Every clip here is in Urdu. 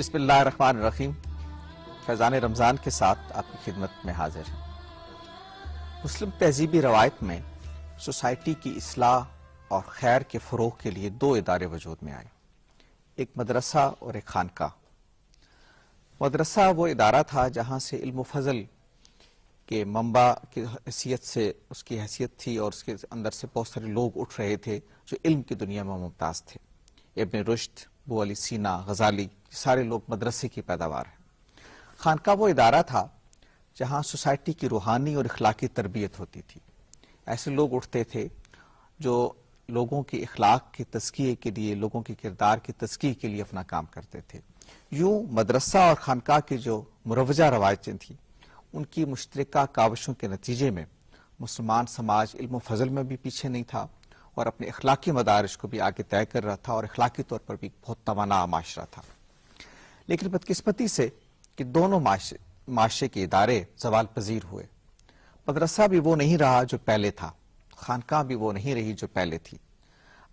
بسم اللہ الرحمن الرحیم. فیضان رمضان کے ساتھ آپ کی خدمت میں حاضر ہیں. مسلم تہذیبی روایت میں سوسائٹی کی اصلاح اور خیر کے فروغ کے لیے دو ادارے وجود میں آئے، ایک مدرسہ اور ایک خانقاہ. مدرسہ وہ ادارہ تھا جہاں سے علم و فضل کے منبع کی حیثیت سے اس کی حیثیت تھی اور اس کے اندر سے بہت سارے لوگ اٹھ رہے تھے جو علم کی دنیا میں ممتاز تھے. ابن رشد، ابو علی سینا، غزالی، یہ سارے لوگ مدرسے کی پیداوار ہیں. خانقاہ وہ ادارہ تھا جہاں سوسائٹی کی روحانی اور اخلاقی تربیت ہوتی تھی. ایسے لوگ اٹھتے تھے جو لوگوں کے اخلاق کے تزکیے کے لیے، لوگوں کے کردار کے تزکیے کے لیے اپنا کام کرتے تھے. یوں مدرسہ اور خانقاہ کی جو مروجہ روایتیں تھیں ان کی مشترکہ کاوشوں کے نتیجے میں مسلمان سماج علم و فضل میں بھی پیچھے نہیں تھا اور اپنے اخلاقی مدارج کو بھی آگے طے کر رہا تھا اور اخلاقی طور پر بھی بہت توانا معاشرہ تھا. لیکن بدقسمتی سے کہ دونوں معاشرے کے ادارے زوال پذیر ہوئے. مدرسہ بھی وہ نہیں رہا جو پہلے تھا، خانقاہ بھی وہ نہیں رہی جو پہلے تھی.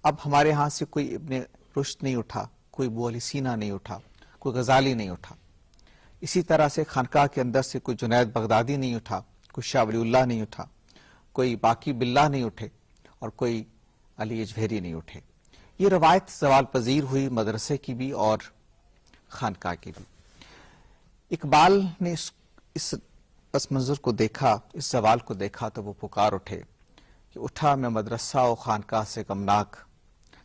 اب ہمارے ہاں سے کوئی ابن رشد نہیں اٹھا، کوئی ابو علی سینا نہیں اٹھا، کوئی غزالی نہیں اٹھا. اسی طرح سے خانقاہ کے اندر سے کوئی جنید بغدادی نہیں اٹھا، کوئی شاہ ولی اللہ نہیں اٹھا، کوئی باقی باللہ نہیں اٹھے اور کوئی علی اجویری نہیں اٹھے. یہ روایت زوال پذیر ہوئی مدرسے کی بھی اور خانقاہ کی بھی. اقبال نے اس پس منظر کو دیکھا، اس زوال کو دیکھا تو وہ پکار اٹھے کہ اٹھا میں مدرسہ و خانقاہ سے غمناک،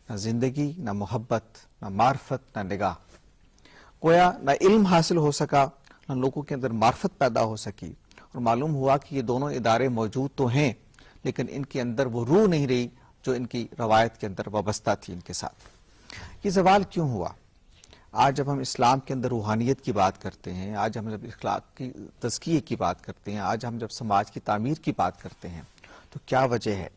نہ زندگی نہ محبت نہ معرفت نہ نگاہ. گویا نہ علم حاصل ہو سکا، نہ لوگوں کے اندر معرفت پیدا ہو سکی، اور معلوم ہوا کہ یہ دونوں ادارے موجود تو ہیں لیکن ان کے اندر وہ روح نہیں رہی جو ان کی روایت کے اندر وابستہ تھی ان کے ساتھ. یہ زوال کیوں ہوا؟ آج جب ہم اسلام کے اندر روحانیت کی بات کرتے ہیں، آج ہم جب اخلاق کی تزکیے کی بات کرتے ہیں، آج ہم جب سماج کی تعمیر کی بات کرتے ہیں تو کیا وجہ ہے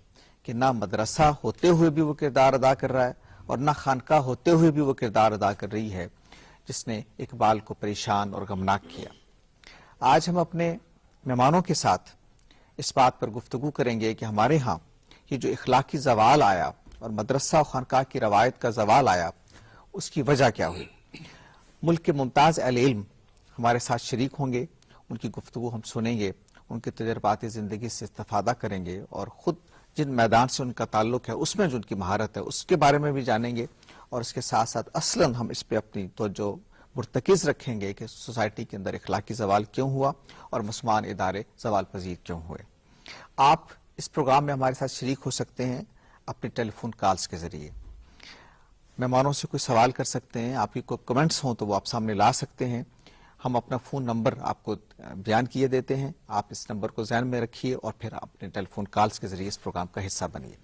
کہ نہ مدرسہ ہوتے ہوئے بھی وہ کردار ادا کر رہا ہے اور نہ خانقاہ ہوتے ہوئے بھی وہ کردار ادا کر رہی ہے جس نے اقبال کو پریشان اور غمناک کیا. آج ہم اپنے مہمانوں کے ساتھ اس بات پر گفتگو کریں گے کہ ہمارے ہاں یہ جو اخلاقی زوال آیا اور مدرسہ و خانقاہ کی روایت کا زوال آیا اس کی وجہ کیا ہوئی. ملک کے ممتاز اہل علم ہمارے ساتھ شریک ہوں گے، ان کی گفتگو ہم سنیں گے، ان کے تجربات زندگی سے استفادہ کریں گے اور خود جن میدان سے ان کا تعلق ہے اس میں جو ان کی مہارت ہے اس کے بارے میں بھی جانیں گے، اور اس کے ساتھ ساتھ اصلاً ہم اس پہ اپنی توجہ مرتکز رکھیں گے کہ سوسائٹی کے اندر اخلاقی زوال کیوں ہوا اور مسلمان ادارے زوال پذیر کیوں ہوئے. آپ اس پروگرام میں ہمارے ساتھ شریک ہو سکتے ہیں اپنے ٹیلی فون کالز کے ذریعے. مہمانوں سے کوئی سوال کر سکتے ہیں، آپ کی کوئی کمنٹس ہوں تو وہ آپ سامنے لا سکتے ہیں. ہم اپنا فون نمبر آپ کو بیان کیے دیتے ہیں، آپ اس نمبر کو ذہن میں رکھیے اور پھر اپنے ٹیلی فون کالز کے ذریعے اس پروگرام کا حصہ بنیے.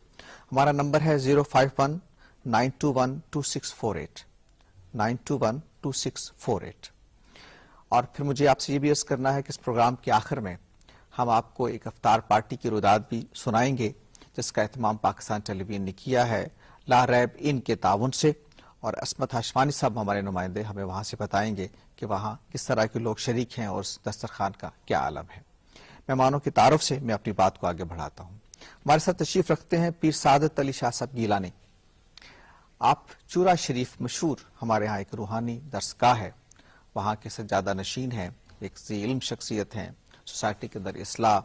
ہمارا نمبر ہے 051-921-2648 921-2648. اور پھر مجھے آپ سے یہ بھی عرض کرنا ہے کہ اس پروگرام کے آخر میں ہم آپ کو ایک افطار پارٹی کی روداد بھی سنائیں گے جس کا اہتمام پاکستان ٹیلی ویژن نے کیا ہے لا ریب ان کے تعاون سے، اور عصمت ہاشمانی صاحب ہمارے نمائندے ہمیں وہاں سے بتائیں گے کہ وہاں کس طرح کے لوگ شریک ہیں اور اس دسترخوان کا کیا عالم ہے. مہمانوں کی تعارف سے میں اپنی بات کو آگے بڑھاتا ہوں. ہمارے ساتھ تشریف رکھتے ہیں پیر سعادت علی شاہ صاحب گیلانی. آپ چورا شریف مشہور ہمارے ہاں ایک روحانی درسگاہ ہے، وہاں کے سجادہ نشین ہیں، ایک ذی علم شخصیت ہیں، سوسائٹی کے اندر اصلاح،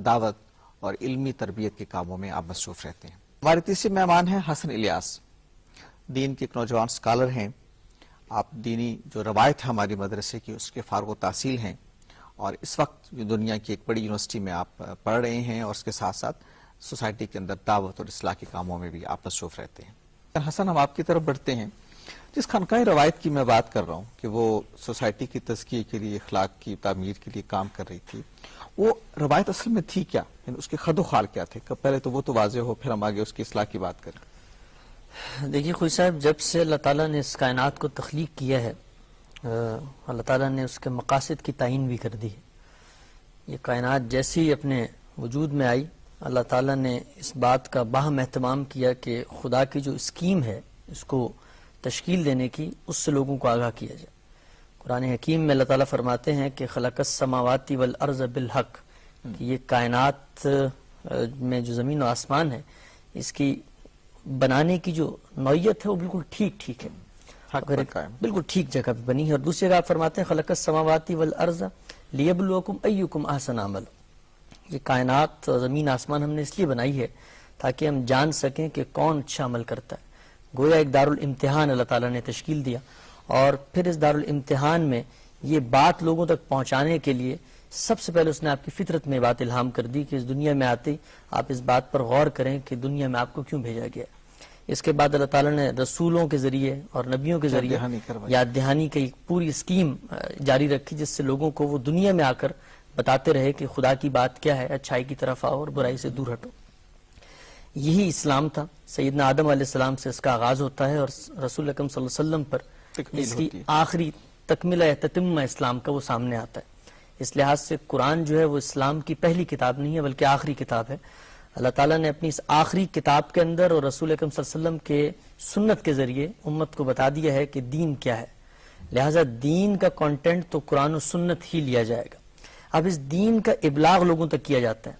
دعوت اور علمی تربیت کے کاموں میں آپ مصروف رہتے ہیں. ہمارے تیسرے مہمان ہیں حسن الیاس، دین کے ایک نوجوان اسکالر ہیں. آپ دینی جو روایت ہے ہماری مدرسے کی اس کے فارغ و تحصیل ہیں اور اس وقت دنیا کی ایک بڑی یونیورسٹی میں آپ پڑھ رہے ہیں اور اس کے ساتھ ساتھ سوسائٹی کے اندر دعوت اور اصلاح کے کاموں میں بھی آپ مصروف رہتے ہیں. حسن، ہم آپ کی طرف بڑھتے ہیں. جس خانقاہ روایت کی میں بات کر رہا ہوں کہ وہ سوسائٹی کی تزکیے کے لیے، اخلاق کی تعمیر کے لیے کام کر رہی تھی، وہ روایت اصل میں تھی کیا؟ یعنی اس کے خد و خال کیا تھے؟ پہلے تو وہ تو واضح ہو، پھر ہم آگے اس کی اصلاح کی بات کریں. دیکھیے خوش صاحب، جب سے اللہ تعالیٰ نے اس کائنات کو تخلیق کیا ہے اللہ تعالیٰ نے اس کے مقاصد کی تعین بھی کر دی ہے. یہ کائنات جیسی اپنے وجود میں آئی، اللہ تعالیٰ نے اس بات کا باہم اہتمام کیا کہ خدا کی جو اسکیم ہے اس کو تشکیل دینے کی، اس سے لوگوں کو آگاہ کیا جائے. قرآن حکیم میں اللہ تعالیٰ فرماتے ہیں کہ خلق السماوات والارض بالحق، کہ یہ کائنات میں جو زمین و آسمان ہے اس کی بنانے کی جو نوعیت ہے وہ بالکل ٹھیک ہے. حق پر قائم، بالکل ٹھیک جگہ پہ بنی ہے. اور دوسری جگہ آپ فرماتے ہیں خلق السماوات والارض لیبلوکم ایکم احسن عمل. یہ کائنات زمین آسمان ہم نے اس لیے بنائی ہے تاکہ ہم جان سکیں کہ کون اچھا عمل کرتا ہے. گویا ایک دارالامتحان اللہ تعالیٰ نے تشکیل دیا، اور پھر اس دارالامتحان میں یہ بات لوگوں تک پہنچانے کے لیے سب سے پہلے اس نے آپ کی فطرت میں بات الہام کر دی کہ اس دنیا میں آتے ہی آپ اس بات پر غور کریں کہ دنیا میں آپ کو کیوں بھیجا گیا. اس کے بعد اللہ تعالیٰ نے رسولوں کے ذریعے اور نبیوں کے ذریعے یاد دہانی کی ایک پوری اسکیم جاری رکھی، جس سے لوگوں کو وہ دنیا میں آ کر بتاتے رہے کہ خدا کی بات کیا ہے، اچھائی کی طرف آؤ اور برائی سے دور ہٹو. یہی اسلام تھا. سیدنا آدم علیہ السلام سے اس کا آغاز ہوتا ہے، اور رسول اکرم صلی اللہ علیہ وسلم پر اس کی آخری تکملہ تتمہ اسلام کا وہ سامنے آتا ہے. اس لحاظ سے قرآن جو ہے وہ اسلام کی پہلی کتاب نہیں ہے بلکہ آخری کتاب ہے. اللہ تعالیٰ نے اپنی اس آخری کتاب کے اندر اور رسول اکرم صلی اللہ علیہ وسلم کے سنت کے ذریعے امت کو بتا دیا ہے کہ دین کیا ہے. لہٰذا دین کا کانٹینٹ تو قرآن و سنت ہی لیا جائے گا. اب اس دین کا ابلاغ لوگوں تک کیا جاتا ہے،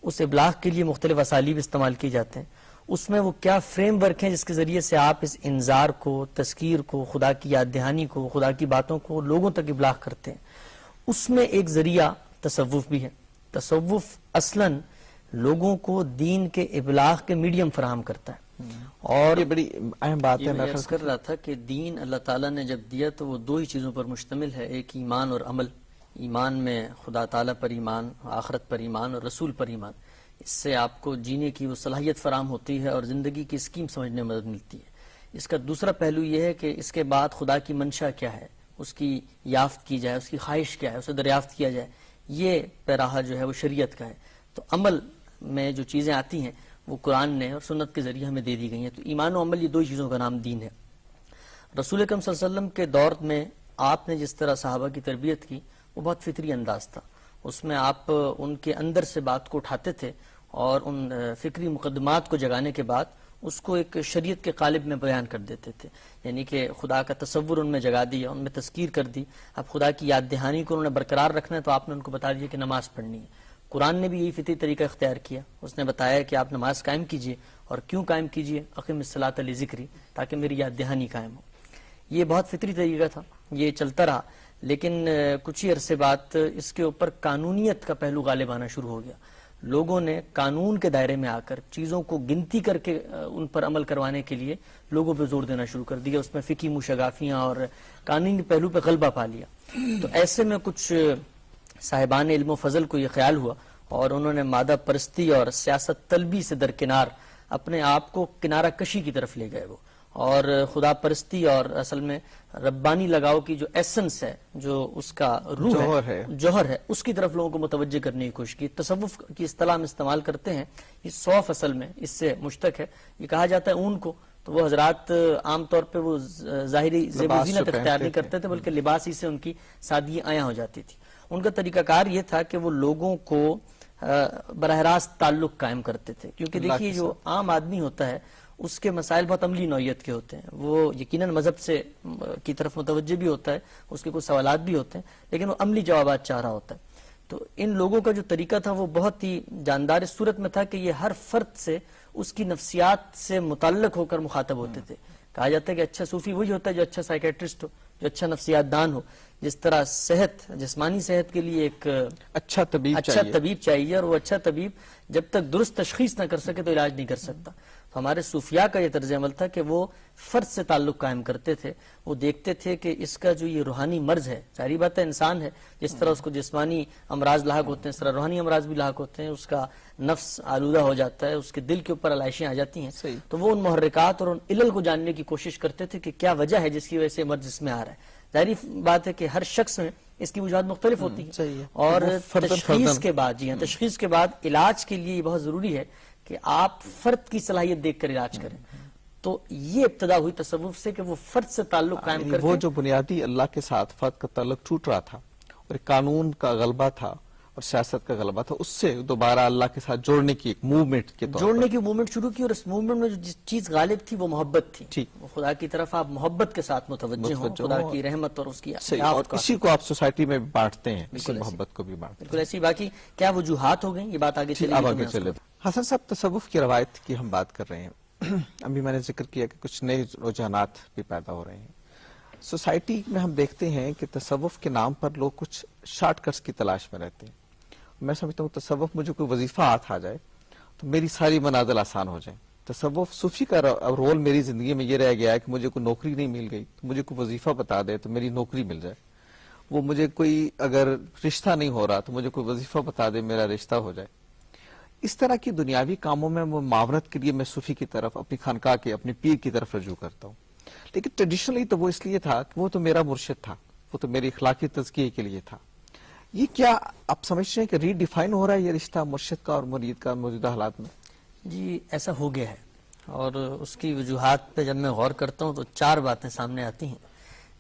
اس ابلاغ کے لیے مختلف اسالیب استعمال کیے جاتے ہیں. اس میں وہ کیا فریم ورک ہیں جس کے ذریعے سے آپ اس انذار کو، تذکیر کو، خدا کی یاد دہانی کو، خدا کی باتوں کو لوگوں تک ابلاغ کرتے ہیں. اس میں ایک ذریعہ تصوف بھی ہے. تصوف اصلاً لوگوں کو دین کے ابلاغ کے میڈیم فراہم کرتا ہے. اور یہ بڑی اہم بات ہے. میں عرض کر رہا تھا کہ دین اللہ تعالیٰ نے جب دیا تو وہ دو ہی چیزوں پر مشتمل ہے، ایک ایمان اور عمل. ایمان میں خدا تعالیٰ پر ایمان، آخرت پر ایمان اور رسول پر ایمان. اس سے آپ کو جینے کی وہ صلاحیت فراہم ہوتی ہے اور زندگی کی اسکیم سمجھنے میں مدد ملتی ہے. اس کا دوسرا پہلو یہ ہے کہ اس کے بعد خدا کی منشا کیا ہے، اس کی یافت کی جائے، اس کی خواہش کیا ہے، اسے دریافت کیا جائے. یہ پیراہا جو ہے وہ شریعت کا ہے. تو عمل میں جو چیزیں آتی ہیں وہ قرآن نے اور سنت کے ذریعے ہمیں دے دی گئی ہیں. تو ایمان و عمل یہ دو ہی چیزوں کا نام دین ہے. رسول اکرم صلی اللہ علیہ وسلم کے دور میں آپ نے جس طرح صحابہ کی تربیت کی وہ بہت فطری انداز تھا. اس میں آپ ان کے اندر سے بات کو اٹھاتے تھے اور ان فکری مقدمات کو جگانے کے بعد اس کو ایک شریعت کے قالب میں بیان کر دیتے تھے. یعنی کہ خدا کا تصور ان میں جگا دیا، ان میں تذکیر کر دی. اب خدا کی یاد دہانی کو انہوں نے برقرار رکھنا ہے تو آپ نے ان کو بتا دیا کہ نماز پڑھنی ہے. قرآن نے بھی یہی فطری طریقہ اختیار کیا. اس نے بتایا کہ آپ نماز قائم کیجئے. اور کیوں قائم کیجئے؟ اقیم الصلاۃ لذکری، تاکہ میری یاد دہانی قائم ہو. یہ بہت فطری طریقہ تھا، یہ چلتا رہا. لیکن کچھ ہی عرصے بعد اس کے اوپر قانونیت کا پہلو غالب آنا شروع ہو گیا. لوگوں نے قانون کے دائرے میں آ کر چیزوں کو گنتی کر کے ان پر عمل کروانے کے لیے لوگوں پہ زور دینا شروع کر دیا. اس میں فقہی مشگافیاں اور قانونی پہلو پہ غلبہ پا لیا. تو ایسے میں کچھ صاحبان علم و فضل کو یہ خیال ہوا اور انہوں نے مادہ پرستی اور سیاست طلبی سے درکنار اپنے آپ کو کنارہ کشی کی طرف لے گئے. وہ اور خدا پرستی اور اصل میں ربانی لگاؤ کی جو ایسنس ہے، جو اس کا روح ہے، جوہر ہے، اس کی طرف لوگوں کو متوجہ کرنے کی کوشش کی. تصوف کی اصطلاح ہم استعمال کرتے ہیں. یہ صوف اصل میں اس سے مشتق ہے. یہ کہا جاتا ہے اون کو. تو وہ حضرات عام طور پہ وہ ظاہری زیب و زینت اختیار نہیں کرتے تھے بلکہ لباس ہی سے ان کی سادگی عیاں ہو جاتی تھی. ان کا طریقہ کار یہ تھا کہ وہ لوگوں کو براہ راست تعلق قائم کرتے تھے. کیونکہ دیکھیے جو عام آدمی ہوتا ہے اس کے مسائل بہت عملی نوعیت کے ہوتے ہیں. وہ یقیناً مذہب سے کی طرف متوجہ بھی ہوتا ہے، اس کے کچھ سوالات بھی ہوتے ہیں، لیکن وہ عملی جوابات چاہ رہا ہوتا ہے. تو ان لوگوں کا جو طریقہ تھا وہ بہت ہی جاندار اس صورت میں تھا کہ یہ ہر فرد سے اس کی نفسیات سے متعلق ہو کر مخاطب ہوتے تھے. کہا جاتا ہے کہ اچھا صوفی وہی ہوتا ہے جو اچھا سائیکیٹرسٹ ہو، جو اچھا نفسیات دان ہو. جس طرح صحت، جسمانی صحت کے لیے ایک اچھا طبیب چاہیے، اور وہ اچھا طبیب جب تک درست تشخیص نہ کر سکے تو علاج نہیں کر سکتا. تو ہمارے صوفیاء کا یہ طرز عمل تھا کہ وہ فرد سے تعلق قائم کرتے تھے. وہ دیکھتے تھے کہ اس کا جو یہ روحانی مرض ہے، ظاہری بات ہے انسان ہے، جس طرح اس کو جسمانی امراض لاحق ہوتے ہیں اس طرح روحانی امراض بھی لاحق ہوتے ہیں. اس کا نفس آلودہ ہو جاتا ہے، اس کے دل کے اوپر علائشیں آ جاتی ہیں. تو وہ ان محرکات اور ان علل کو جاننے کی کوشش کرتے تھے کہ کیا وجہ ہے جس کی وجہ سے مرض اس میں آ رہا ہے. ظاہری بات ہے کہ ہر شخص میں اس کی وجوہات مختلف ہوتی ہیں. اور تشخیص کے بعد تشخیص کے بعد علاج کے لیے یہ بہت ضروری ہے کہ آپ فرد کی صلاحیت دیکھ کر علاج کریں. تو یہ ابتدا ہوئی تصوف سے کہ وہ فرد سے تعلق قائم کر وہ جو بنیادی اللہ کے ساتھ فرد کا تعلق ٹوٹ رہا تھا اور قانون کا غلبہ تھا اور سیاست کا غلبہ تھا، اس سے دوبارہ اللہ کے ساتھ جوڑنے کی ایک موومنٹ کے طور پر جوڑنے کی موومنٹ شروع کی. اور اس موومنٹ میں جو چیز غالب تھی وہ محبت تھی. خدا کی طرف آپ محبت کے ساتھ متوجہ ہوں، خدا کی رحمت اور اس کی اور اسی کو آپ سوسائٹی میں بانٹتے ہیں، اسی محبت کو بھی بانٹتے ہیں. بالکل ایسی. باقی کیا وجوہات ہو گئیں، یہ بات آگے چلے. حسن صاحب، تصوف کی روایت کی ہم بات کر رہے ہیں. ابھی میں نے ذکر کیا کہ کچھ نئے رجحانات بھی پیدا ہو رہے ہیں. سوسائٹی میں ہم دیکھتے ہیں کہ تصوف کے نام پر لوگ کچھ شارٹ کٹس کی تلاش میں رہتے ہیں. میں سمجھتا ہوں تصوف مجھے کوئی وظیفہ ہاتھ آ جائے تو میری ساری منازل آسان ہو جائیں. تصوف صوفی کا رول میری زندگی میں یہ رہ گیا ہے کہ مجھے کوئی نوکری نہیں مل گئی تو مجھے کوئی وظیفہ بتا دے تو میری نوکری مل جائے. وہ مجھے کوئی اگر رشتہ نہیں ہو رہا تو مجھے کوئی وظیفہ بتا دے میرا رشتہ ہو جائے. اس طرح کی دنیاوی کاموں میں وہ معاونت کے لیے میں صوفی کی طرف، اپنی خانقاہ کے، اپنے پیر کی طرف رجوع کرتا ہوں. لیکن ٹریڈیشنلی تو وہ اس لیے تھا کہ وہ تو میرا مرشد تھا، وہ تو میری اخلاقی تزکیے کے لیے تھا. یہ کیا آپ سمجھتے ہیں کہ ری ڈیفائن ہو رہا ہے یہ رشتہ مرشد کا اور مرید کا موجودہ حالات میں؟ جی ایسا ہو گیا ہے، اور اس کی وجوہات پہ جب میں غور کرتا ہوں تو 4 باتیں سامنے آتی ہیں.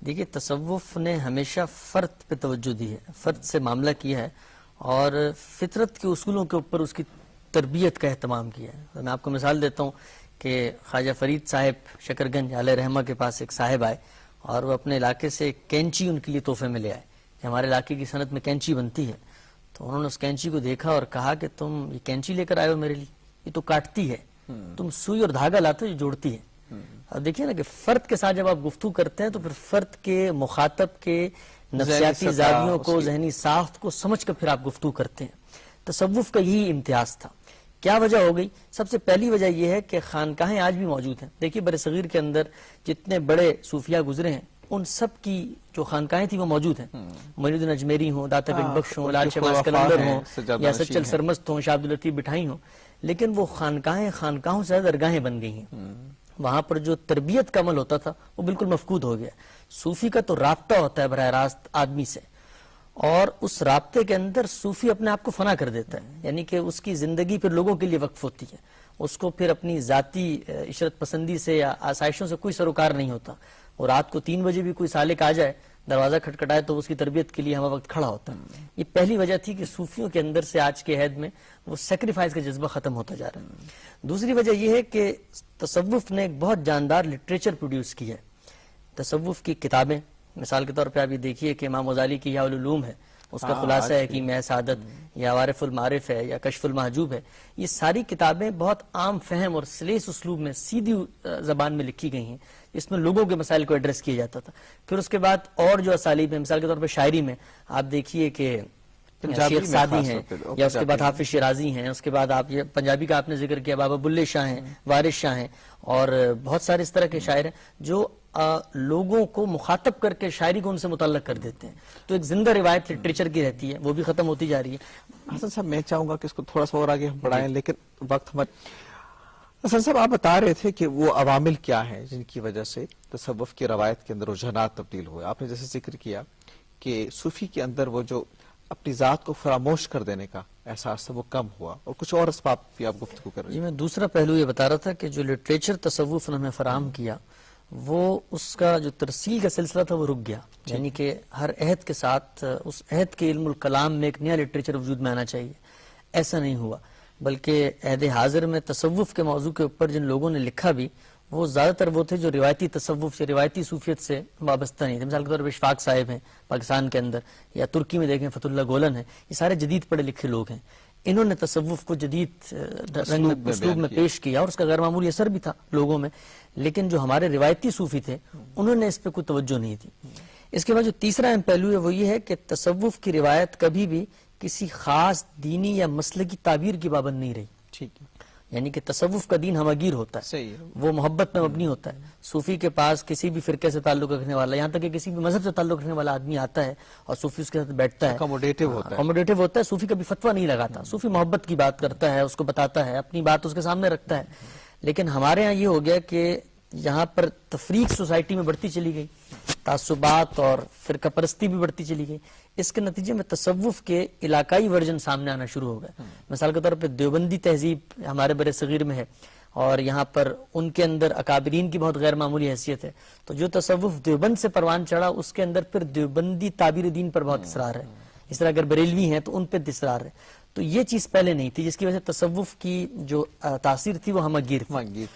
دیکھیے تصوف نے ہمیشہ فرد پہ توجہ دی ہے، فرد سے معاملہ کیا ہے اور فطرت کے اصولوں کے اوپر اس کی تربیت کا اہتمام کیا ہے. میں آپ کو مثال دیتا ہوں کہ خواجہ فرید صاحب شکرگنج علیہ رحمہ کے پاس ایک صاحب آئے اور وہ اپنے علاقے سے ایک کینچی ان کے لیے تحفے میں لے آئے کہ ہمارے علاقے کی صنعت میں کینچی بنتی ہے. تو انہوں نے اس کینچی کو دیکھا اور کہا کہ تم یہ کینچی لے کر آئے ہو میرے لیے، یہ تو کاٹتی ہے، تم سوئی اور دھاگا لاتے ہو جو جوڑتی ہے. اب دیکھیے نا کہ فرد کے ساتھ جب آپ گفتگو کرتے ہیں تو پھر فرد کے مخاطب کے نفسیاتی زاویوں کو، ذہنی ساخت کو سمجھ کر پھر آپ گفتگو کرتے ہیں. تصوف کا یہی امتیاز تھا. کیا وجہ ہو گئی؟ سب سے پہلی وجہ یہ ہے کہ خانقاہیں آج بھی موجود ہیں. دیکھیے بر صغیر کے اندر جتنے بڑے صوفیاء گزرے ہیں ان سب کی جو خانقاہیں تھیں وہ موجود ہیں. معین الدین اجمیری ہوں، داتا بگ بخش ہوں، لال شہباز قلندر ہوں، یا سچل سرمست ہوں، شاہ عبداللطیف بٹھائی ہوں. لیکن وہ خانقاہوں سے زیادہ درگاہیں بن گئی ہیں. وہاں پر جو تربیت کا عمل ہوتا تھا وہ بالکل مفقود ہو گیا. صوفی کا تو رابطہ ہوتا ہے براہ راست آدمی سے، اور اس رابطے کے اندر صوفی اپنے آپ کو فنا کر دیتا ہے. یعنی کہ اس کی زندگی پھر لوگوں کے لیے وقف ہوتی ہے، اس کو پھر اپنی ذاتی عشرت پسندی سے یا آسائشوں سے کوئی سروکار نہیں ہوتا. اور رات کو 3 بجے بھی کوئی سالک آ جائے، دروازہ کھٹکھٹائے تو اس کی تربیت کے لیے ہمہ وقت کھڑا ہوتا ہے. یہ پہلی وجہ تھی کہ صوفیوں کے اندر سے آج کے عہد میں وہ سیکریفائز کا جذبہ ختم ہوتا جا رہا ہے. دوسری وجہ یہ ہے کہ تصوف نے ایک بہت جاندار لٹریچر پروڈیوس کی ہے. تصوف کی کتابیں مثال کے طور پہ آپ یہ دیکھیے کہ امام غزالی کی احیاء العلوم ہے، اس کا خلاصہ ہے کہ میں سعادت، یا وارف المعارف ہے، یا کشف المحجوب ہے. یہ ساری کتابیں بہت عام فہم اور سلیس اسلوب میں سیدھی زبان میں لکھی گئی ہیں، اس میں لوگوں کے مسائل کو ایڈریس کیا جاتا تھا. پھر اس کے بعد اور جو اسالیب ہیں، مثال کے طور پہ شاعری میں آپ دیکھیے کہ شیخ سعدی ہیں، یا اس کے بعد حافظ شیرازی ہیں، اس کے بعد آپ یہ پنجابی کا آپ نے ذکر کیا بابا بلے شاہ ہیں، وارث شاہ ہیں، اور بہت سارے اس طرح کے شاعر ہیں جو لوگوں کو مخاطب کر کے شاعری کو ان سے متعلق کر دیتے ہیں. تو ایک زندہ روایت لٹریچر کی رہتی ہے، وہ بھی ختم ہوتی جا رہی ہے. حسن صاحب میں چاہوں گا کہ اس کو تھوڑا سا اور آگے ہم بڑھائیں، لیکن وقت ہمارے. حسن صاحب آپ بتا رہے تھے کہ وہ عوامل کیا ہیں جن کی وجہ سے تصوف کی روایت کے اندر رجحانات تبدیل ہوئے. آپ نے جیسے ذکر کیا کہ صوفی کے اندر وہ جو اپنی ذات کو فراموش کر دینے کا احساس تھا وہ کم ہوا، اور کچھ اور اسباب بھی آپ گفتگو کر رہے ہیں. میں دوسرا پہلو یہ بتا رہا تھا کہ جو لٹریچر تصوف نے ہمیں فراہم کیا وہ اس کا جو ترسیل کا سلسلہ تھا وہ رک گیا. یعنی کہ ہر عہد کے ساتھ اس عہد کے علم الکلام میں ایک نیا لٹریچر وجود میں آنا چاہیے. ایسا نہیں ہوا، بلکہ عہد حاضر میں تصوف کے موضوع کے اوپر جن لوگوں نے لکھا بھی وہ زیادہ تر وہ تھے جو روایتی تصوف سے، روایتی صوفیت سے وابستہ نہیں تھے. مثال کے طور پر اشفاق صاحب ہیں پاکستان کے اندر، یا ترکی میں دیکھیں فتح اللہ گولن ہیں. یہ سارے جدید پڑھے لکھے لوگ ہیں، انہوں نے تصوف کو جدید اسلوب میں پیش کیا اور اس کا غیر معمولی اثر بھی تھا لوگوں میں. لیکن جو ہمارے روایتی صوفی تھے انہوں نے اس پہ کوئی توجہ نہیں تھی. اس کے بعد جو تیسرا اہم پہلو ہے وہ یہ ہے کہ تصوف کی روایت کبھی بھی کسی خاص دینی یا مسلکی تعبیر کی پابند نہیں رہی. ٹھیک ہے. یعنی کہ تصوف کا دین ہمگیر ہوتا ہے، وہ محبت میں مبنی ہوتا ہے. صوفی کے پاس کسی بھی فرقے سے تعلق رکھنے والا، یہاں تک کہ کسی بھی مذہب سے تعلق رکھنے والا آدمی آتا ہے اور صوفی اس کے ساتھ بیٹھتا ہے، اکوموڈیٹو ہوتا ہے. صوفی کبھی فتویٰ نہیں لگاتا، صوفی محبت کی بات کرتا ہے، اس کو بتاتا ہے، اپنی بات اس کے سامنے رکھتا ہے. لیکن ہمارے ہاں یہ ہو گیا کہ یہاں پر تفریق سوسائٹی میں بڑھتی چلی گئی، تعصبات اور فرقہ پرستی بھی بڑھتی چلی گئی. اس کے نتیجے میں تصوف کے علاقائی ورژن سامنے آنا شروع ہو گئے. مثال کے طور پہ دیوبندی تہذیب ہمارے بر صغیر میں ہے، اور یہاں پر ان کے اندر اکابرین کی بہت غیر معمولی حیثیت ہے. تو جو تصوف دیوبند سے پروان چڑھا اس کے اندر پھر دیوبندی تعبیر دین پر بہت اصرار ہے. اس طرح اگر بریلوی ہیں تو ان پہ اصرار ہے. تو یہ چیز پہلے نہیں تھی، جس کی وجہ سے تصوف کی جو تاثیر تھی وہ ہمگیر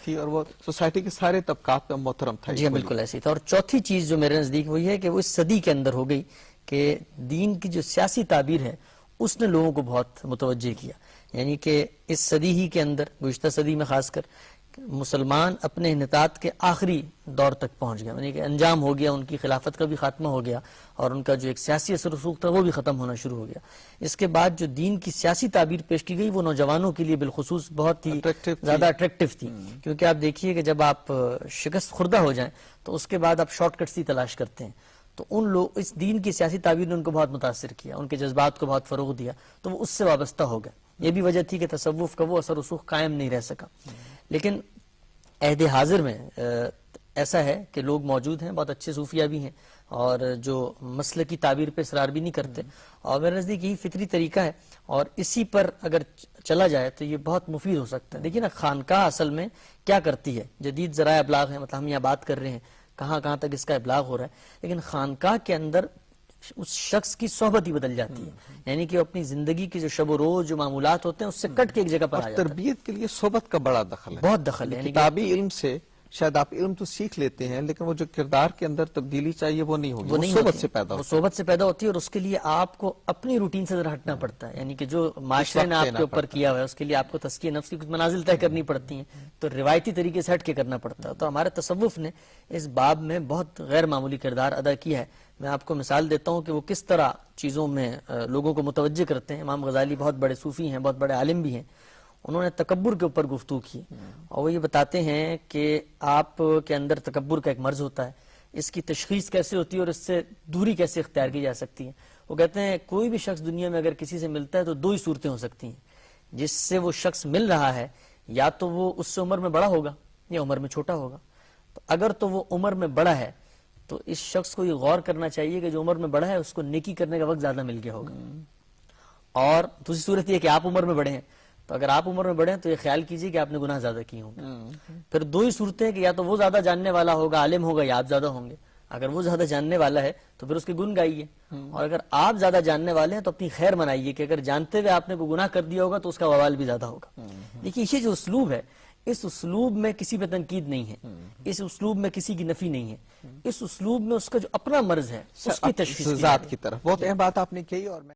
تھی اور وہ سوسائٹی کے سارے طبقات میں محترم تھا. جی بالکل ایسی تھا. اور چوتھی چیز جو میرے نزدیک وہ یہ ہے کہ وہ اس صدی کے اندر ہو گئی کہ دین کی جو سیاسی تعبیر ہے اس نے لوگوں کو بہت متوجہ کیا. یعنی کہ اس صدی ہی کے اندر، گزشتہ صدی میں خاص کر، مسلمان اپنے انحطاط کے آخری دور تک پہنچ گیا، یعنی کہ انجام ہو گیا، ان کی خلافت کا بھی خاتمہ ہو گیا اور ان کا جو ایک سیاسی اثر رسوخ تھا وہ بھی ختم ہونا شروع ہو گیا۔ اس کے بعد جو دین کی سیاسی تعبیر پیش کی گئی وہ نوجوانوں کے لیے بالخصوص بہت ہی زیادہ اٹریکٹیو تھی، کیونکہ آپ دیکھیے کہ جب آپ شکست خوردہ ہو جائیں تو اس کے بعد آپ شارٹ کٹس ہی تلاش کرتے ہیں، تو ان لوگ اس دین کی سیاسی تعبیر نے ان کو بہت متاثر کیا، ان کے جذبات کو بہت فروغ دیا، تو وہ اس سے وابستہ ہو گئے۔ یہ بھی وجہ تھی کہ تصوف کا وہ اثر رسوخ قائم نہیں رہ سکا۔ لیکن عہد حاضر میں ایسا ہے کہ لوگ موجود ہیں، بہت اچھے صوفیہ بھی ہیں اور جو مسلکی تعبیر پہ اصرار بھی نہیں کرتے، اور میرے نزدیک یہی فطری طریقہ ہے اور اسی پر اگر چلا جائے تو یہ بہت مفید ہو سکتا ہے۔ دیکھیے نا، خانقاہ اصل میں کیا کرتی ہے؟ جدید ذرائع ابلاغ ہیں، مطلب ہم یہاں بات کر رہے ہیں کہاں کہاں تک اس کا ابلاغ ہو رہا ہے، لیکن خانقاہ کے اندر اس شخص کی صحبت ہی بدل جاتی ہے، یعنی کہ اپنی زندگی کی جو شب و روز جو معمولات ہوتے ہیں اس سے کٹ کے ایک جگہ پر آ جاتا ہے۔ تربیت کے لیے صحبت کا بڑا دخل ہے، بہت دخل ہے، کتابی علم سے شاید آپ علم تو سیکھ لیتے ہیں لیکن وہ جو کردار کے اندر تبدیلی چاہیے وہ نہیں ہوگی، وہ صحبت سے پیدا ہوتی ہے۔ وہ صحبت سے پیدا ہوتی ہے اور اس کے لیے آپ کو اپنی روٹین سے ذرا ہٹنا پڑتا ہے، یعنی کہ جو معاشرے نے آپ کے اوپر کیا ہوا ہے اس کے لیے آپ کو تزکیہ نفس کی کچھ منازل طے کرنی پڑتی ہیں، تو روایتی طریقے سے ہٹ کے کرنا پڑتا ہے۔ تو ہمارے تصوف نے اس باب میں بہت غیر معمولی کردار ادا کیا ہے۔ میں آپ کو مثال دیتا ہوں کہ وہ کس طرح چیزوں میں لوگوں کو متوجہ کرتے ہیں۔ امام غزالی بہت بڑے صوفی ہیں، بہت بڑے عالم بھی ہیں، انہوں نے تکبر کے اوپر گفتگو کی اور وہ یہ بتاتے ہیں کہ آپ کے اندر تکبر کا ایک مرض ہوتا ہے، اس کی تشخیص کیسے ہوتی ہے اور اس سے دوری کیسے اختیار کی جا سکتی ہے۔ وہ کہتے ہیں کوئی بھی شخص دنیا میں اگر کسی سے ملتا ہے تو دو ہی صورتیں ہو سکتی ہیں، جس سے وہ شخص مل رہا ہے یا تو وہ اس سے عمر میں بڑا ہوگا یا عمر میں چھوٹا ہوگا۔ تو اگر تو وہ عمر میں بڑا ہے تو اس شخص کو یہ غور کرنا چاہیے کہ جو عمر میں بڑا ہے اس کو نیکی کرنے کا وقت زیادہ مل گیا ہوگا، اور دوسری صورت یہ کہ آپ عمر میں بڑے ہیں تو اگر آپ عمر میں بڑے ہیں تو یہ خیال کیجئے کہ آپ نے گناہ زیادہ کیے ہوں گے۔ پھر دو ہی صورتیں ہیں کہ یا تو وہ زیادہ جاننے والا ہوگا، عالم ہوگا، یا آپ زیادہ ہوں گے۔ اگر وہ زیادہ جاننے والا ہے تو پھر اس کے گن گائیے، اور اگر آپ زیادہ جاننے والے ہیں تو اپنی خیر منائیے کہ اگر جانتے ہوئے آپ نے کوئی گناہ کر دیا ہوگا تو اس کا وبال بھی زیادہ ہوگا۔ دیکھیے یہ جو اسلوب ہے، اس اسلوب میں کسی پہ تنقید نہیں ہے، اس اسلوب میں کسی کی نفی نہیں ہے، اس اسلوب میں اس کا جو اپنا مرض ہے اس کی تشخیص ذات کی طرف بہت اہم بات آپ نے کہی، اور میں